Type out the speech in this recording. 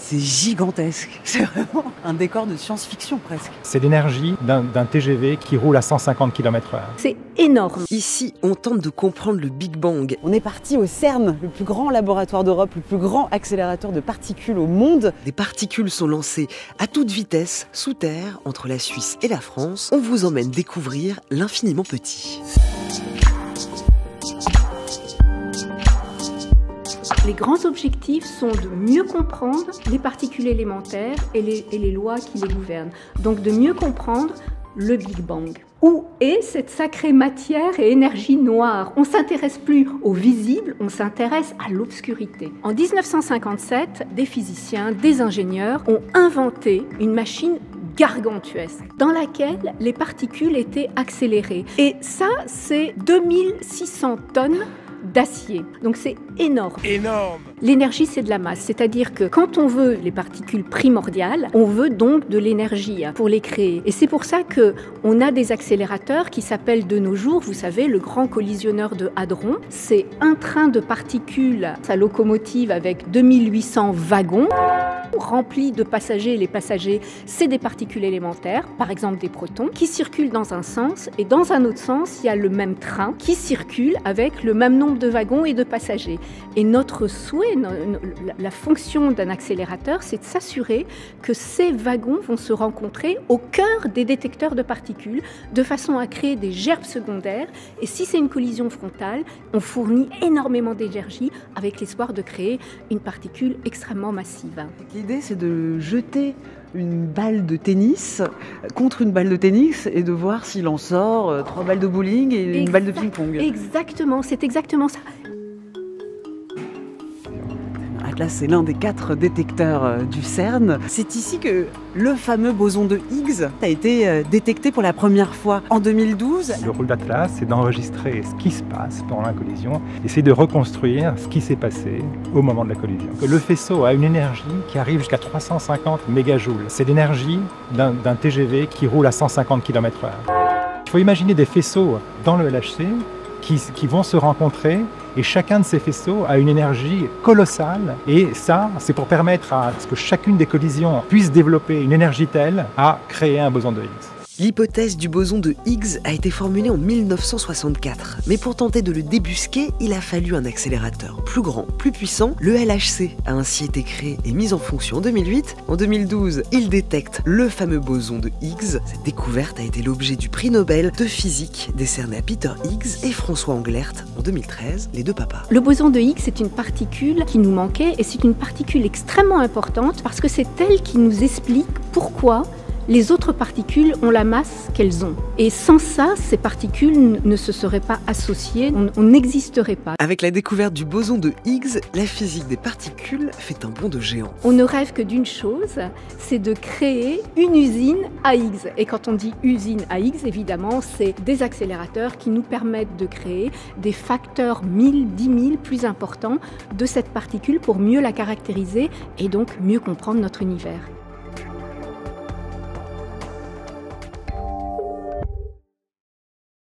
C'est gigantesque. C'est vraiment un décor de science-fiction presque. C'est l'énergie d'un TGV qui roule à 150 km/h. C'est énorme. Ici, on tente de comprendre le Big Bang. On est parti au CERN, le plus grand laboratoire d'Europe, le plus grand accélérateur de particules au monde. Des particules sont lancées à toute vitesse, sous terre, entre la Suisse et la France. On vous emmène découvrir l'infiniment petit. Les grands objectifs sont de mieux comprendre les particules élémentaires et les lois qui les gouvernent. Donc de mieux comprendre le Big Bang. Où est cette sacrée matière et énergie noire? On ne s'intéresse plus au visible, on s'intéresse à l'obscurité. En 1957, des physiciens, des ingénieurs ont inventé une machine gargantuesque dans laquelle les particules étaient accélérées. Et ça, c'est 2600 tonnes d'acier. Donc c'est énorme. Énorme. L'énergie, c'est de la masse. C'est-à-dire que quand on veut les particules primordiales, on veut donc de l'énergie pour les créer. Et c'est pour ça qu'on a des accélérateurs qui s'appellent de nos jours, vous savez, le grand collisionneur de Hadron. C'est un train de particules, sa locomotive avec 2800 wagons remplis de passagers. Les passagers, c'est des particules élémentaires, par exemple des protons, qui circulent dans un sens. Et dans un autre sens, il y a le même train qui circule avec le même nombre de wagons et de passagers. Et notre souhait, la fonction d'un accélérateur, c'est de s'assurer que ces wagons vont se rencontrer au cœur des détecteurs de particules, de façon à créer des gerbes secondaires. Et si c'est une collision frontale, on fournit énormément d'énergie avec l'espoir de créer une particule extrêmement massive. L'idée, c'est de jeter une balle de tennis contre une balle de tennis et de voir s'il en sort 3 balles de bowling et une balle de ping-pong. Exactement, c'est exactement ça. Là, c'est l'un des 4 détecteurs du CERN. C'est ici que le fameux boson de Higgs a été détecté pour la première fois en 2012. Le rôle d'Atlas, c'est d'enregistrer ce qui se passe pendant la collision, essayer de reconstruire ce qui s'est passé au moment de la collision. Le faisceau a une énergie qui arrive jusqu'à 350 mégajoules. C'est l'énergie d'un TGV qui roule à 150 km/h. Il faut imaginer des faisceaux dans le LHC qui vont se rencontrer, et chacun de ces faisceaux a une énergie colossale, et ça, c'est pour permettre à ce que chacune des collisions puisse développer une énergie telle à créer un boson de Higgs. L'hypothèse du boson de Higgs a été formulée en 1964, mais pour tenter de le débusquer, il a fallu un accélérateur plus grand, plus puissant. Le LHC a ainsi été créé et mis en fonction en 2008. En 2012, il détecte le fameux boson de Higgs. Cette découverte a été l'objet du prix Nobel de physique décerné à Peter Higgs et François Englert en 2013, les deux papas. Le boson de Higgs, c'est une particule qui nous manquait, et c'est une particule extrêmement importante parce que c'est elle qui nous explique pourquoi les autres particules ont la masse qu'elles ont. Et sans ça, ces particules ne se seraient pas associées, on n'existerait pas. Avec la découverte du boson de Higgs, la physique des particules fait un bond de géant. On ne rêve que d'une chose, c'est de créer une usine à Higgs. Et quand on dit usine à Higgs, évidemment, c'est des accélérateurs qui nous permettent de créer des facteurs 1000, 10 000 plus importants de cette particule pour mieux la caractériser et donc mieux comprendre notre univers.